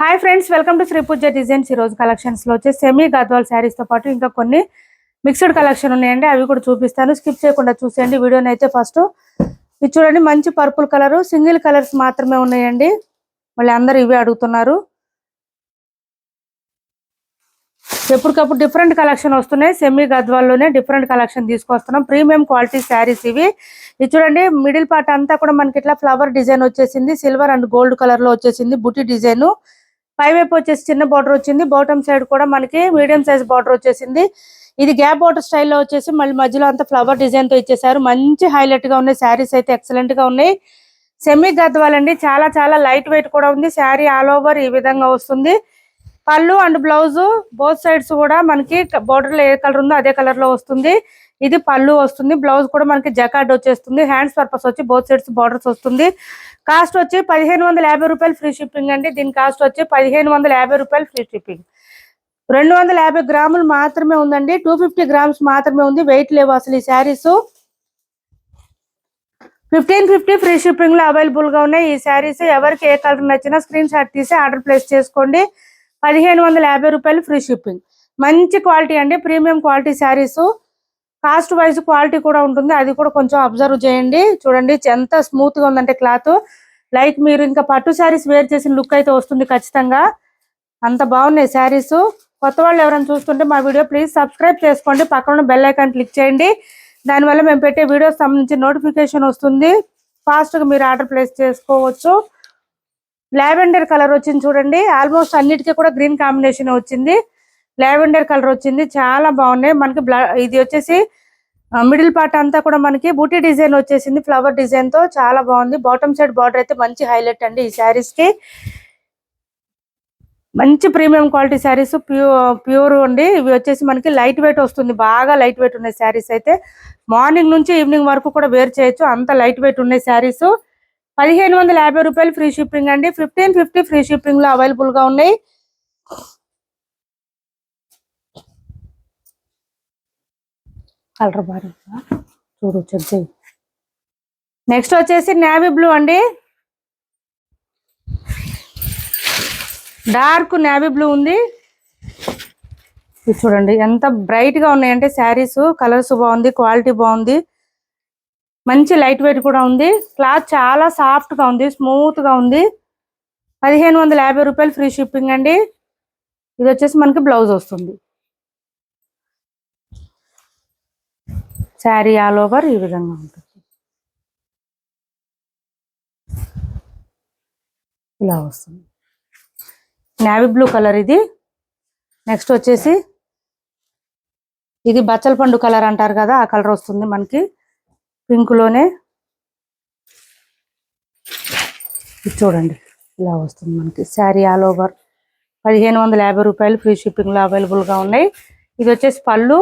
Hi friends, welcome to Shri Puja designs. ఈ రోజు collections లో వచ్చే సెమీ గద్వాల్ శారీస్ తో పాటు ఇంకా కొన్ని మిక్స్డ్ కలెక్షన్ ఉన్నాయండి. అవి కూడా చూపిస్తాను, స్కిప్ చేయకుండా చూసేయండి వీడియోని. అయితే ఫస్ట్ ఇది చూడండి, మంచి పర్పుల్ కలర్, సింగిల్ కలర్స్ మాత్రమే ఉన్నాయండి. మళ్ళీ అందరూ ఇవే అడుగుతున్నారు. ఎప్పటికప్పుడు డిఫరెంట్ కలెక్షన్ వస్తున్నాయి. సెమీ గద్వాల్లోనే డిఫరెంట్ కలెక్షన్ తీసుకొస్తున్నాం. ప్రీమియం క్వాలిటీ శారీస్ ఇవి. ఇది చూడండి, మిడిల్ పార్ట్ అంతా కూడా మనకి ఇట్లా ఫ్లవర్ డిజైన్ వచ్చేసింది. సిల్వర్ అండ్ గోల్డ్ కలర్ లో వచ్చేసింది బుటీ డిజైన్. పైవైపు వచ్చేసి చిన్న బార్డర్ వచ్చింది. బాటమ్ సైడ్ కూడా మనకి మీడియం సైజ్ బార్డర్ వచ్చేసింది. ఇది గ్యాప్ బార్డర్ స్టైల్లో వచ్చేసి మళ్ళీ మధ్యలో అంతా ఫ్లవర్ డిజైన్ తో ఇచ్చేసారు. మంచి హైలైట్ గా ఉన్నాయి శారీస్ అయితే, ఎక్సలెంట్ గా ఉన్నాయి. సెమీ గద్వాల్ అండి, చాలా చాలా లైట్ వెయిట్ కూడా ఉంది. శారీ ఆల్ ఓవర్ ఈ విధంగా వస్తుంది. పళ్ళు అండ్ బ్లౌజ్ బోత్ సైడ్స్ కూడా మనకి బోర్డర్ లో ఏ కలర్ ఉందో అదే కలర్ లో వస్తుంది. ఇది పళ్ళు వస్తుంది. బ్లౌజ్ కూడా మనకి జకార్డ్ వచ్చేస్తుంది. హ్యాండ్స్ పర్పస్ వచ్చి బోత్ సైడ్స్ బార్డర్స్ వస్తుంది. కాస్ట్ వచ్చి 1550 రూపాయలు ఫ్రీ షిప్పింగ్ అండి. దీని కాస్ట్ వచ్చి 1550 రూపాయలు ఫ్రీ షిప్పింగ్. 250 గ్రాములు మాత్రమే ఉందండి. 250 గ్రామ్స్ మాత్రమే ఉంది, వెయిట్ లేవు అసలు ఈ శారీస్. 1550 ఫ్రీ షిప్పింగ్ లో అవైలబుల్ గా ఉన్నాయి ఈ శారీస్. ఎవరికి ఏ కలర్ నచ్చినా స్క్రీన్ షాట్ తీసి ఆర్డర్ ప్లేస్ చేసుకోండి. 1550 రూపాయలు ఫ్రీ షిప్పింగ్. మంచి క్వాలిటీ అండి, premium quality saris. Cost wise quality కూడా ఉంటుంది, అది కూడా కొంచెం అబ్జర్వ్ చేయండి. చూడండి ఎంత స్మూత్ గా ఉందంటే క్లాత్. లైక్ మీరు ఇంకా పట్టు శారీస్ వేర్ చేసిన లుక్ అయితే వస్తుంది ఖచ్చితంగా. అంత బాగున్నాయి శారీస్. కొత్త వాళ్ళు ఎవరైనా చూస్తుంటే మా వీడియో ప్లీజ్ సబ్స్క్రైబ్ చేసుకోండి. పక్కన బెల్ ఐకాన్ క్లిక్ చేయండి. దానివల్ల మేము పెట్టే వీడియోస్ సంబంధించి నోటిఫికేషన్ వస్తుంది. ఫాస్ట్ గా మీరు ఆర్డర్ ప్లేస్ చేసుకోవచ్చు. లావెండర్ కలర్ వచ్చింది చూడండి. ఆల్మోస్ట్ అన్నిటికీ కూడా గ్రీన్ కాంబినేషన్ వచ్చింది. లావెండర్ కలర్ వచ్చింది, చాలా బాగున్నాయి. మనకి ఇది వచ్చేసి మిడిల్ పార్ట్ అంతా కూడా మనకి బూటీ డిజైన్ వచ్చేసింది ఫ్లవర్ డిజైన్ తో, చాలా బాగుంది. బాటమ్ సైడ్ బార్డర్ అయితే మంచి హైలైట్ అండి ఈ శారీస్ కి. మంచి ప్రీమియం క్వాలిటీ శారీస్, ప్యూర్ అండి. ఇవి వచ్చేసి మనకి లైట్ వెయిట్ వస్తుంది, బాగా లైట్ వెయిట్ ఉన్నాయి శారీస్ అయితే. మార్నింగ్ నుంచి ఈవినింగ్ వరకు కూడా వేర్ చేయొచ్చు, అంత లైట్ వెయిట్ ఉన్నాయి శారీస్. 1550 రూపాయలు ఫ్రీ షిప్పింగ్ అండి. 1550 ఫ్రీ షిప్పింగ్ లో అవైలబుల్ గా ఉన్నాయి. కలర్ బాగా చూడు, చెక్ చేయి. నెక్స్ట్ వచ్చేసి నేవీ బ్లూ అండి, డార్క్ నేవీ బ్లూ ఉంది. ఇది చూడండి ఎంత బ్రైట్ గా ఉన్నాయంటే శారీస్. కలర్స్ బాగుంది, క్వాలిటీ బాగుంది, మంచి లైట్ వెయిట్ కూడా ఉంది. క్లాత్ చాలా సాఫ్ట్ గా ఉంది, స్మూత్ గా ఉంది. 1550 రూపాయలు ఫ్రీ షిప్పింగ్ అండి. ఇది వచ్చేసి మనకి బ్లౌజ్ వస్తుంది. శారీ ఆల్ ఓవర్ ఈ విధంగా ఉంటుంది, ఇలా వస్తుంది. నేవీ బ్లూ కలర్ ఇది. నెక్స్ట్ వచ్చేసి ఇది బచ్చల పండు కలర్ అంటారు కదా, ఆ కలర్ వస్తుంది మనకి పింక్ లోనే. ఇది చూడండి ఇలా వస్తుంది మనకి శారీ ఆల్ ఓవర్. 1550 రూపాయలు ఫ్రీ షిప్పింగ్ లో అవైలబుల్ గా ఉన్నాయి. ఇది వచ్చేసి పళ్ళు,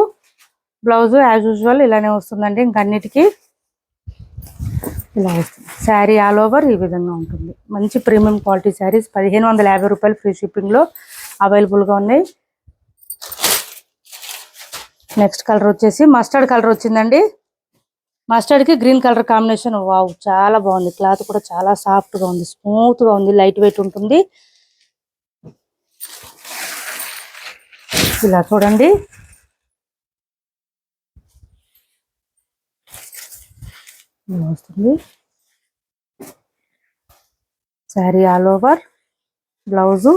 బ్లౌజ్ యాజ్ యూజువల్ ఇలానే వస్తుందండి. ఇంకన్నిటికీ ఇలా వస్తుంది. శారీ ఆల్ ఓవర్ ఈ విధంగా ఉంటుంది. మంచి ప్రీమియం క్వాలిటీ శారీస్ 1550 రూపాయలు ఫ్రీ షిప్పింగ్ లో అవైలబుల్ గా ఉన్నాయి. నెక్స్ట్ కలర్ వచ్చేసి మస్టర్డ్ కలర్ వచ్చిందండి. మస్టర్డ్ కి గ్రీన్ కలర్ కాంబినేషన్. వావ్, చాలా బాగుంది. క్లాత్ కూడా చాలా సాఫ్ట్ గా ఉంది, స్మూత్ గా ఉంది, లైట్ వెయిట్ ఉంటుంది. ఇలా చూడండి, వస్తుంది sari all over. Blouse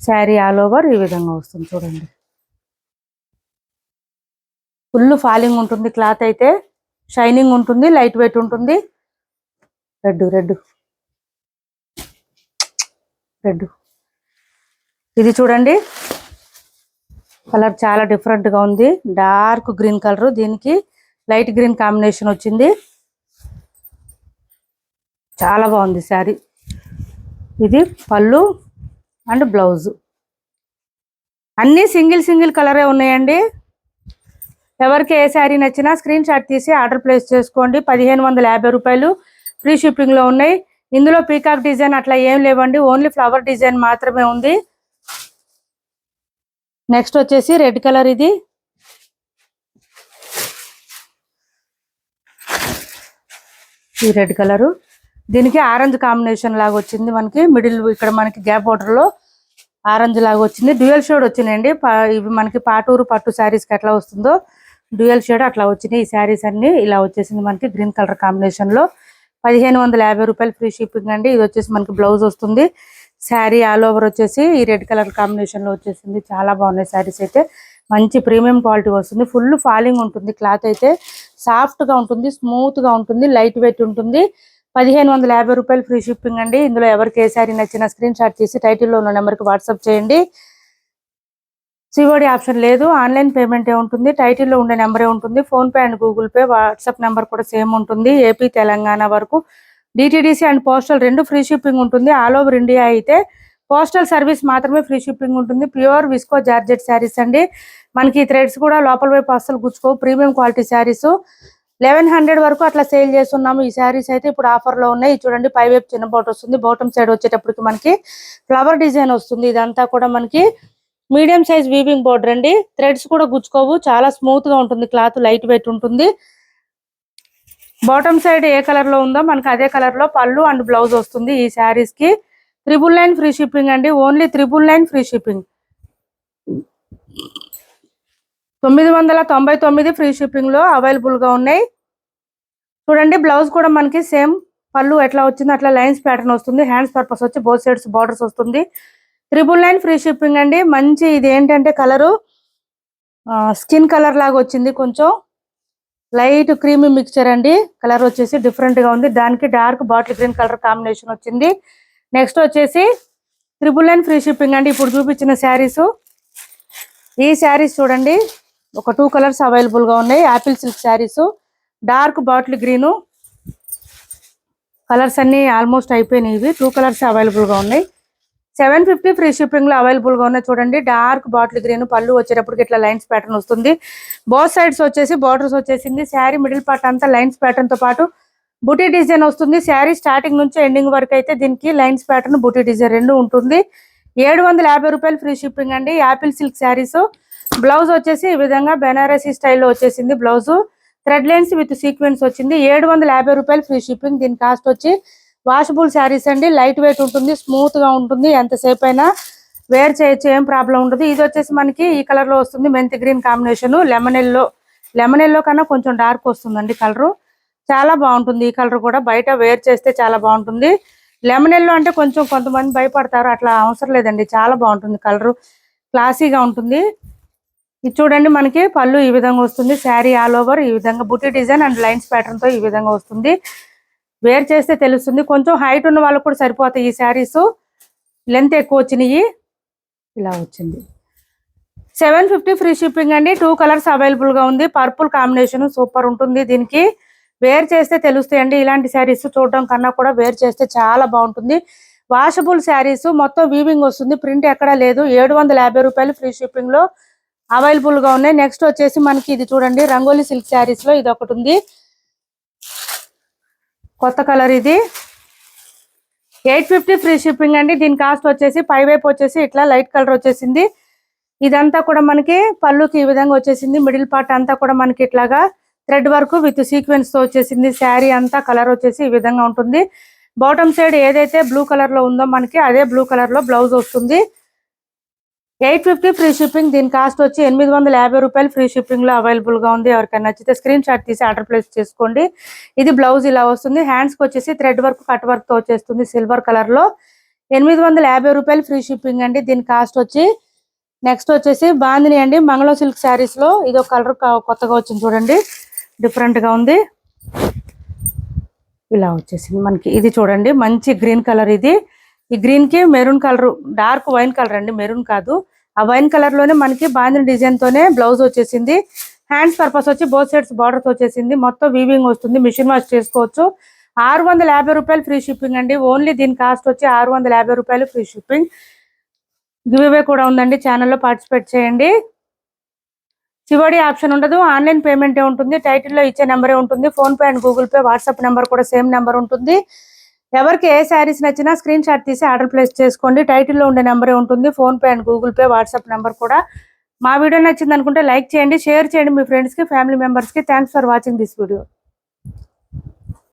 sari all over ఈ విధంగా వస్తుంది చూడండి. ఫుల్ ఫాలింగ్ ఉంటుంది క్లాత్ అయితే, షైనింగ్ ఉంటుంది, లైట్ వెయిట్ ఉంటుంది. రెడ్ రెడ్ రెడ్ ఇది చూడండి, కలర్ చాలా డిఫరెంట్ గా ఉంది. డార్క్ గ్రీన్ కలర్, దీనికి లైట్ గ్రీన్ కాంబినేషన్ వచ్చింది. చాలా బాగుంది శారీ. ఇది పళ్ళు అండ్ బ్లౌజ్. అన్ని సింగిల్ కలరే ఉన్నాయండి. ఎవరికి ఏ శారీ నచ్చినా స్క్రీన్ షాట్ తీసి ఆర్డర్ ప్లేస్ చేసుకోండి. 1550 రూపాయలు ఫ్రీ షిప్పింగ్ లో ఉన్నాయి. ఇందులో పీకాక్ డిజైన్ అట్లా ఏం లేవండి, ఓన్లీ ఫ్లవర్ డిజైన్ మాత్రమే ఉంది. నెక్స్ట్ వచ్చేసి రెడ్ కలర్. ఇది ఈ రెడ్ కలరు దీనికి ఆరెంజ్ కాంబినేషన్ లాగా వచ్చింది మనకి. మిడిల్ ఇక్కడ మనకి గ్యాప్ బార్డర్ లో ఆరెంజ్ లాగా వచ్చింది. డ్యూయల్ షేడ్ వచ్చినాయండి. ఇవి మనకి పాటూరు పట్టు శారీస్ కి ఎట్లా వస్తుందో డ్యూయల్ షేడ్ అట్లా వచ్చినాయి. ఈ శారీస్ అన్ని ఇలా వచ్చేసింది మనకి గ్రీన్ కలర్ కాంబినేషన్ లో. 1550 రూపాయలు ఫ్రీ షిప్పింగ్ అండి. ఇది వచ్చేసి మనకి బ్లౌజ్ వస్తుంది. శారీ ఆల్ ఓవర్ వచ్చేసి ఈ రెడ్ కలర్ కాంబినేషన్ లో వచ్చేసింది. చాలా బాగున్నాయి శారీస్ అయితే. మంచి ప్రీమియం క్వాలిటీ వస్తుంది. ఫుల్ ఫాలింగ్ ఉంటుంది. క్లాత్ అయితే సాఫ్ట్ గా ఉంటుంది, స్మూత్ గా ఉంటుంది, లైట్ వెయిట్ ఉంటుంది. 1550 రూపాయలు ఫ్రీ షిప్పింగ్ అండి. ఇందులో ఎవరికి ఏ శారీ నచ్చినా స్క్రీన్ షాట్ తీసి టైటిల్లో ఉన్న నెంబర్కి వాట్సాప్ చేయండి. సిఓడి ఆప్షన్ లేదు. ఆన్లైన్ పేమెంట్ ఉంటుంది. టైటిల్లో ఉండే నెంబరే ఉంటుంది. Phone pay and Google pay, WhatsApp number కూడా సేమ్ ఉంటుంది. ఏపీ తెలంగాణ వరకు DTDC and postal 2 free shipping ఉంటుంది. ఆల్ ఓవర్ ఇండియా అయితే పోస్టల్ సర్వీస్ మాత్రమే ఫ్రీ షిప్పింగ్ ఉంటుంది. ప్యూర్ విస్కో జార్జెట్ శారీస్ అండి. మనకి థ్రెడ్స్ కూడా లోపల వైపు అస్సలు గుచ్చుకోవు. ప్రీమియం క్వాలిటీ శారీస్ 1100 వరకు అట్లా సేల్ చేస్తున్నాము. ఈ శారీస్ అయితే ఇప్పుడు ఆఫర్ లో ఉన్నాయి. చూడండి, పై వైపు చిన్న బోట్ వస్తుంది. బాటమ్ సైడ్ వచ్చేటప్పటికి మనకి ఫ్లవర్ డిజైన్ వస్తుంది. ఇదంతా కూడా మనకి మీడియం సైజ్ వీవింగ్ బోర్డర్ అండి. థ్రెడ్స్ కూడా గుచ్చుకోవు. చాలా స్మూత్ గా ఉంటుంది. క్లాత్ లైట్ వెయిట్ ఉంటుంది. బాటమ్ సైడ్ ఏ కలర్ లో ఉందో మనకి అదే కలర్ లో పళ్ళు అండ్ బ్లౌజ్ వస్తుంది. ఈ శారీస్ కి 999 ఫ్రీ షిప్పింగ్ అండి. Only 999 free shipping. 999 free shipping లో అవైలబుల్ గా ఉన్నాయి. చూడండి, బ్లౌజ్ కూడా మనకి సేమ్ పళ్ళు ఎట్లా వచ్చిందో అట్లా లైన్స్ ప్యాటర్న్ వస్తుంది. హ్యాండ్స్ పర్పస్ వచ్చి బోత్ సైడ్స్ బార్డర్స్ వస్తుంది. 999 ఫ్రీ షిప్పింగ్ అండి. మంచి ఇది ఏంటంటే కలరు స్కిన్ కలర్ లాగా వచ్చింది. కొంచెం లైట్ క్రీమీ మిక్చర్ అండి. కలర్ వచ్చేసి డిఫరెంట్ గా ఉంది. దానికి dark bottle green colour combination వచ్చింది. నెక్స్ట్ వచ్చేసి 999 ఫ్రీ షిప్పింగ్ అండి. ఇప్పుడు చూపించిన శారీస్, ఈ శారీస్ చూడండి, ఒక 2 కలర్స్ అవైలబుల్ గా ఉన్నాయి. Apple silk saris, dark bottle green. Colours అన్ని ఆల్మోస్ట్ అయిపోయినాయి. ఇవి 2 కలర్స్ అవైలబుల్ గా ఉన్నాయి. 750 ఫ్రీ షిప్పింగ్ లో అవైలబుల్ గా ఉన్నాయి. చూడండి, డార్క్ బాటిల్ గ్రీన్, పళ్ళు వచ్చేటప్పటికి ఇట్లా లైన్స్ ప్యాటర్న్ వస్తుంది. బోత్ సైడ్స్ వచ్చేసి బార్డర్స్ వచ్చేసింది. శారీ మిడిల్ పార్ట్ అంతా లైన్స్ ప్యాటర్న్ తో పాటు బుటీ డిజైన్ వస్తుంది. శారీ స్టార్టింగ్ నుంచి ఎండింగ్ వరకు అయితే దీనికి లైన్స్ ప్యాటర్న్, బుటీ డిజైన్ 2 ఉంటుంది. 750 రూపాయలు ఫ్రీ షిప్పింగ్ అండి. Apple silk saris. బ్లౌజ్ వచ్చేసి ఈ విధంగా బెనారసీ స్టైల్లో వచ్చేసింది. Blouse thread lines with sequence వచ్చింది. 750 రూపాయలు ఫ్రీ షిప్పింగ్. దీని కాస్ట్ వచ్చి వాషబుల్ శారీస్ అండి. లైట్ వెయిట్ ఉంటుంది, స్మూత్ గా ఉంటుంది. ఎంతసేపు అయినా వేర్ చేయొచ్చు, ఏం ప్రాబ్లం ఉండదు. ఇది వచ్చేసి మనకి ఈ కలర్ లో వస్తుంది. మెంతి గ్రీన్ కాంబినేషన్. లెమన్ ఎల్లో కన్నా కొంచెం డార్క్ వస్తుందండి కలరు. చాలా బాగుంటుంది. ఈ కలర్ కూడా బయట వేర్ చేస్తే చాలా బాగుంటుంది. లెమన్ ఎల్లో అంటే కొంచెం కొంతమంది భయపడతారు. అట్లా అవసరం లేదండి, చాలా బాగుంటుంది. కలరు క్లాసీగా ఉంటుంది. ఇది చూడండి, మనకి పళ్ళు ఈ విధంగా వస్తుంది. శారీ ఆల్ ఓవర్ ఈ విధంగా బుటీ డిజైన్ అండ్ లైన్స్ ప్యాటర్న్ తో ఈ విధంగా వస్తుంది. వేర్ చేస్తే తెలుస్తుంది. కొంచెం హైట్ ఉన్న వాళ్ళకు కూడా సరిపోతాయి ఈ శారీస్. లెంత్ ఎక్కువ వచ్చినాయి. ఇలా వచ్చింది. 750 ఫ్రీ షిప్పింగ్ అండి. 2 కలర్స్ అవైలబుల్ గా ఉంది. పర్పుల్ కాంబినేషన్ సూపర్ ఉంటుంది. దీనికి వేర్ చేస్తే తెలుస్తాయండి. ఇలాంటి శారీస్ చూడడం కన్నా కూడా వేర్ చేస్తే చాలా బాగుంటుంది. వాషబుల్ శారీస్, మొత్తం వీవింగ్ వస్తుంది. ప్రింట్ ఎక్కడా లేదు. 750 రూపాయలు ఫ్రీ షిప్పింగ్ లో అవైలబుల్ గా ఉన్నాయి. నెక్స్ట్ వచ్చేసి మనకి ఇది చూడండి, రంగోలీ సిల్క్ శారీస్ లో ఇది ఒకటి ఉంది. కొత్త కలర్ ఇది. 850 ఫ్రీ షిప్పింగ్ అండి. దీని కాస్ట్ వచ్చేసి పై వైపు వచ్చేసి ఇట్లా లైట్ కలర్ వచ్చేసింది. ఇదంతా కూడా మనకి పళ్ళుకి ఈ విధంగా వచ్చేసింది. మిడిల్ పార్ట్ అంతా కూడా మనకి ఇట్లాగా థ్రెడ్ వర్క్ విత్ సీక్వెన్స్ తో వచ్చేసింది. శారీ అంతా కలర్ వచ్చేసి ఈ విధంగా ఉంటుంది. బాటమ్ సైడ్ ఏదైతే బ్లూ కలర్ లో ఉందో మనకి అదే బ్లూ కలర్ లో బ్లౌజ్ వస్తుంది. 850 ఫ్రీ షిప్పింగ్. దీని కాస్ట్ వచ్చి 850 రూపాయలు ఫ్రీ షిప్పింగ్ లో అవైలబుల్ గా ఉంది. ఎవరికైనా నచ్చితే స్క్రీన్ షాట్ తీసి ఆర్డర్ ప్లేస్ చేసుకోండి. ఇది బ్లౌజ్ ఇలా వస్తుంది. హ్యాండ్స్ కి వచ్చేసి థ్రెడ్ వర్క్, కట్ వర్క్ తో వచ్చేస్తుంది సిల్వర్ కలర్ లో. 850 రూపాయలు ఫ్రీ షిప్పింగ్ అండి. దీని కాస్ట్ వచ్చి నెక్స్ట్ వచ్చేసి బాందిని అండి. మంగళ సిల్క్ శారీస్ లో ఇది ఒక కలర్ కొత్తగా వచ్చింది. చూడండి, డిఫరెంట్ గా ఉంది. ఇలా వచ్చేసింది మనకి. ఇది చూడండి, మంచి గ్రీన్ కలర్. ఇది ఈ గ్రీన్ కి maroon colour, dark wine colour అండి, మెరూన్ కాదు. ఆ వైన్ కలర్ లోనే మనకి బాందిని డిజైన్ తోనే బ్లౌజ్ వచ్చేసింది. హ్యాండ్స్ పర్పస్ వచ్చి బోత్ సైడ్స్ బార్డర్స్ వచ్చేసింది. మొత్తం వీవింగ్ వస్తుంది. మిషన్ వాష్ చేసుకోవచ్చు. 650 రూపాయలు ఫ్రీ షిప్పింగ్ అండి. ఓన్లీ దీని కాస్ట్ వచ్చి 650 రూపాయలు ఫ్రీ షిప్పింగ్. గివ్ అవే కూడా ఉందండి. ఛానల్లో పార్టిసిపేట్ చేయండి. సిఓడి ఆప్షన్ ఉండదు. ఆన్లైన్ పేమెంటే ఉంటుంది. టైటిల్లో ఇచ్చే నెంబరే ఉంటుంది. Phone pay and Google pay, WhatsApp number కూడా సేమ్ నెంబర్ ఉంటుంది. ఎవరికి ఏ శారీస్ నచ్చినా స్క్రీన్ షాట్ తీసి ఆర్డర్ ప్లేస్ చేసుకోండి. టైటిల్లో ఉండే నెంబరే ఉంటుంది. Phone pay and Google pay, WhatsApp number కూడా. మా వీడియో నచ్చింది అనుకుంటే లైక్ చేయండి, షేర్ చేయండి మీ ఫ్రెండ్స్ కి, ఫ్యామిలీ మెంబర్స్ కి. Thanks for watching this video.